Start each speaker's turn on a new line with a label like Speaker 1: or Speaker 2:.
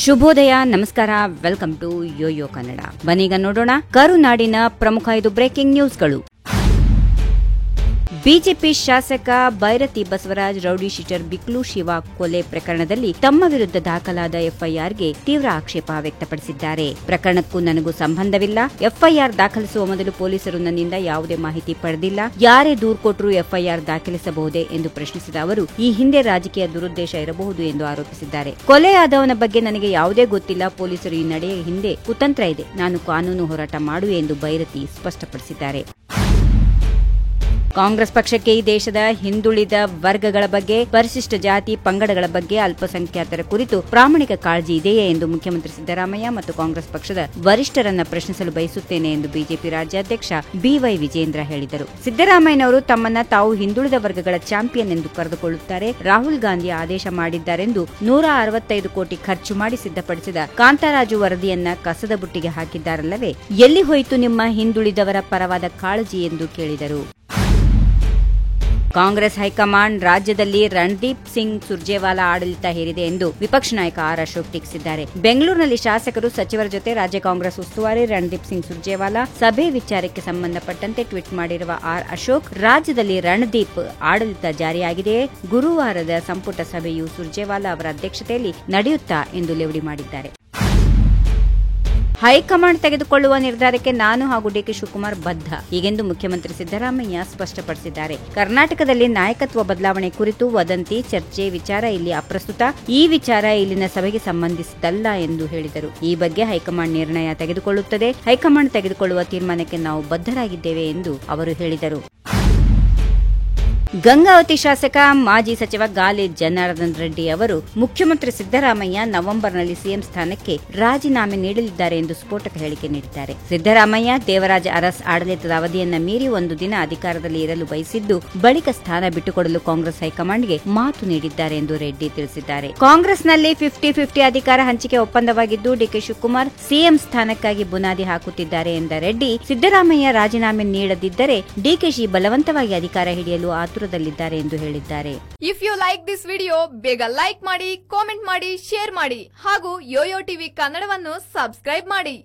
Speaker 1: ಶುಭೋದಯ, ನಮಸ್ಕಾರ, welcome to Yoyo Kannada. ಬನ್ನೀಗ ನೋಡೋಣ ಕರುನಾಡಿನ ಪ್ರಮುಖ 5 ಬ್ರೇಕಿಂಗ್ ನ್ಯೂಸ್ಗಳು. ಬಿಜೆಪಿ ಶಾಸಕ ಬೈರತಿ ಬಸವರಾಜ್ ರೌಡಿ ಶೀಟರ್ ಬಿಕ್ಲು ಶಿವ ಕೊಲೆ ಪ್ರಕರಣದಲ್ಲಿ ತಮ್ಮ ವಿರುದ್ಧ ದಾಖಲಾದ ಎಫ್ಐಆರ್ಗೆ ತೀವ್ರ ಆಕ್ಷೇಪ ವ್ಯಕ್ತಪಡಿಸಿದ್ದಾರೆ. ಪ್ರಕರಣಕ್ಕೂ ನನಗೂ ಸಂಬಂಧವಿಲ್ಲ. ಎಫ್ಐಆರ್ ದಾಖಲಿಸುವ ಮೊದಲು ಪೊಲೀಸರು ನನ್ನಿಂದ ಯಾವುದೇ ಮಾಹಿತಿ ಪಡೆದಿಲ್ಲ. ಯಾರೇ ದೂರು ಕೊಟ್ಟರೂ ಎಫ್ಐಆರ್ ದಾಖಲಿಸಬಹುದೇ ಎಂದು ಪ್ರಶ್ನಿಸಿದ ಅವರು, ಈ ಹಿಂದೆ ರಾಜಕೀಯ ದುರುದ್ದೇಶ ಇರಬಹುದು ಎಂದು ಆರೋಪಿಸಿದ್ದಾರೆ. ಕೊಲೆಯಾದವನ ಬಗ್ಗೆ ನನಗೆ ಯಾವುದೇ ಗೊತ್ತಿಲ್ಲ. ಪೊಲೀಸರು ಈ ನಡೆಯ ಹಿಂದೆ ಕುತಂತ್ರ ಇದೆ. ನಾನು ಕಾನೂನು ಹೋರಾಟ ಮಾಡುವೆ ಎಂದು ಬೈರತಿ ಸ್ಪಷ್ಟಪಡಿಸಿದ್ದಾರೆ. ಕಾಂಗ್ರೆಸ್ ಪಕ್ಷಕ್ಕೆ ಈ ದೇಶದ ಹಿಂದುಳಿದ ವರ್ಗಗಳ ಬಗ್ಗೆ, ಪರಿಶಿಷ್ಟ ಜಾತಿ ಪಂಗಡಗಳ ಬಗ್ಗೆ, ಅಲ್ಪಸಂಖ್ಯಾತರ ಕುರಿತು ಪ್ರಾಮಾಣಿಕ ಕಾಳಜಿ ಇದೆಯೇ ಎಂದು ಮುಖ್ಯಮಂತ್ರಿ ಸಿದ್ದರಾಮಯ್ಯ ಮತ್ತು ಕಾಂಗ್ರೆಸ್ ಪಕ್ಷದ ವರಿಷ್ಠರನ್ನ ಪ್ರಶ್ನಿಸಲು ಬಯಸುತ್ತೇನೆ ಎಂದು ಬಿಜೆಪಿ ರಾಜ್ಯಾಧ್ಯಕ್ಷ ಬಿವೈ ವಿಜೇಂದ್ರ ಹೇಳಿದರು. ಸಿದ್ದರಾಮಯ್ಯನವರು ತಮ್ಮನ್ನ ತಾವು ಹಿಂದುಳಿದ ವರ್ಗಗಳ ಚಾಂಪಿಯನ್ ಎಂದು ಕರೆದುಕೊಳ್ಳುತ್ತಾರೆ. ರಾಹುಲ್ ಗಾಂಧಿ ಆದೇಶ ಮಾಡಿದ್ದಾರೆಂದು 165 ಕೋಟಿ ಖರ್ಚು ಮಾಡಿ ಸಿದ್ಧಪಡಿಸಿದ ಕಾಂತರಾಜು ವರದಿಯನ್ನ ಕಸದ ಬುಟ್ಟಿಗೆ ಹಾಕಿದ್ದಾರಲ್ಲವೇ? ಎಲ್ಲಿ ಹೋಯಿತು ನಿಮ್ಮ ಹಿಂದುಳಿದವರ ಪರವಾದ ಕಾಳಜಿ ಎಂದು ಕೇಳಿದರು. ಕಾಂಗ್ರೆಸ್ ಹೈಕಮಾಂಡ್ ರಾಜ್ಯದಲ್ಲಿ ರಣದೀಪ್ ಸಿಂಗ್ ಸುರ್ಜೇವಾಲಾ ಆಡಳಿತ ಹೇರಿದೆ ಎಂದು ವಿಪಕ್ಷ ನಾಯಕ ಆರ್ ಅಶೋಕ್ ಟೀಕಿಸಿದ್ದಾರೆ. ಬೆಂಗಳೂರಿನಲ್ಲಿ ಶಾಸಕರು, ಸಚಿವರ ಜೊತೆ ರಾಜ್ಯ ಕಾಂಗ್ರೆಸ್ ಉಸ್ತುವಾರಿ ರಣದೀಪ್ ಸಿಂಗ್ ಸುರ್ಜೇವಾಲಾ ಸಭೆ ವಿಚಾರಕ್ಕೆ ಸಂಬಂಧಪಟ್ಟಂತೆ ಟ್ವೀಟ್ ಮಾಡಿರುವ ಆರ್ ಅಶೋಕ್, ರಾಜ್ಯದಲ್ಲಿ ರಣದೀಪ್ ಆಡಳಿತ ಜಾರಿಯಾಗಿದೆಯೇ? ಗುರುವಾರದ ಸಂಪುಟ ಸಭೆಯು ಸುರ್ಜೇವಾಲಾ ಅವರ ಅಧ್ಯಕ್ಷತೆಯಲ್ಲಿ ನಡೆಯುತ್ತಾ ಎಂದು ಲೇವಡಿ ಮಾಡಿದ್ದಾರೆ. ಹೈಕಮಾಂಡ್ ತೆಗೆದುಕೊಳ್ಳುವ ನಿರ್ಧಾರಕ್ಕೆ ನಾನು ಹಾಗೂ ಡಿಕೆ ಶಿವಕುಮಾರ್ ಬದ್ಧ, ಹೀಗೆಂದು ಮುಖ್ಯಮಂತ್ರಿ ಸಿದ್ದರಾಮಯ್ಯ ಸ್ಪಷ್ಟಪಡಿಸಿದ್ದಾರೆ. ಕರ್ನಾಟಕದಲ್ಲಿ ನಾಯಕತ್ವ ಬದಲಾವಣೆ ಕುರಿತು ವದಂತಿ, ಚರ್ಚೆ ವಿಚಾರ ಇಲ್ಲಿ ಅಪ್ರಸ್ತುತ. ಈ ವಿಚಾರ ಇಲ್ಲಿನ ಸಭೆಗೆ ಸಂಬಂಧಿಸಿದಲ್ಲ ಎಂದು ಹೇಳಿದರು. ಈ ಬಗ್ಗೆ ಹೈಕಮಾಂಡ್ ನಿರ್ಣಯ ತೆಗೆದುಕೊಳ್ಳುತ್ತದೆ. ಹೈಕಮಾಂಡ್ ತೆಗೆದುಕೊಳ್ಳುವ ತೀರ್ಮಾನಕ್ಕೆ ನಾವು ಬದ್ಧರಾಗಿದ್ದೇವೆ ಎಂದು ಅವರು ಹೇಳಿದರು. ಗಂಗಾವತಿ ಶಾಸಕ ಮಾಜಿ ಸಚಿವ ಗಾಲಿ ಜನಾರ್ದನ್ ರೆಡ್ಡಿ ಅವರು ಮುಖ್ಯಮಂತ್ರಿ ಸಿದ್ದರಾಮಯ್ಯ ನವೆಂಬರ್ನಲ್ಲಿ ಸಿಎಂ ಸ್ಥಾನಕ್ಕೆ ರಾಜೀನಾಮೆ ನೀಡಲಿದ್ದಾರೆ ಎಂದು ಸ್ಫೋಟಕ ಹೇಳಿಕೆ ನೀಡಿದ್ದಾರೆ. ಸಿದ್ದರಾಮಯ್ಯ ದೇವರಾಜ ಅರಸ್ ಆಡಳಿತದ ಅವಧಿಯನ್ನ ಮೀರಿ ಒಂದು ದಿನ ಅಧಿಕಾರದಲ್ಲಿ ಇರಲು ಬಯಸಿದ್ದು, ಬಳಿಕ ಸ್ಥಾನ ಬಿಟ್ಟುಕೊಡಲು ಕಾಂಗ್ರೆಸ್ ಹೈಕಮಾಂಡ್ಗೆ ಮಾತು ನೀಡಿದ್ದಾರೆ ಎಂದು ರೆಡ್ಡಿ ತಿಳಿಸಿದ್ದಾರೆ. ಕಾಂಗ್ರೆಸ್ನಲ್ಲಿ 50-50 ಅಧಿಕಾರ ಹಂಚಿಕೆ ಒಪ್ಪಂದವಾಗಿದ್ದು, ಡಿಕೆ ಶಿವಕುಮಾರ್ ಸಿಎಂ ಸ್ಥಾನಕ್ಕಾಗಿ ಬುನಾದಿ ಹಾಕುತ್ತಿದ್ದಾರೆ ಎಂದ ರೆಡ್ಡಿ, ಸಿದ್ದರಾಮಯ್ಯ ರಾಜೀನಾಮೆ ನೀಡದಿದ್ದರೆ ಡಿಕೆಶಿ ಬಲವಂತವಾಗಿ ಅಧಿಕಾರ ಹಿಡಿಯಲು ಆತುರದಲ್ಲಿದ್ದಾರೆ ಎಂದು ಹೇಳಿದ್ದಾರೆ.
Speaker 2: If you like this video, ಬೇಗ ಲೈಕ್ ಮಾಡಿ, ಕಾಮೆಂಟ್ ಮಾಡಿ, ಶೇರ್ ಮಾಡಿ ಹಾಗೂ ಯೋಯೋ ಟಿವಿ ಕನ್ನಡವನ್ನು ಸಬ್ಸ್ಕ್ರೈಬ್ ಮಾಡಿ.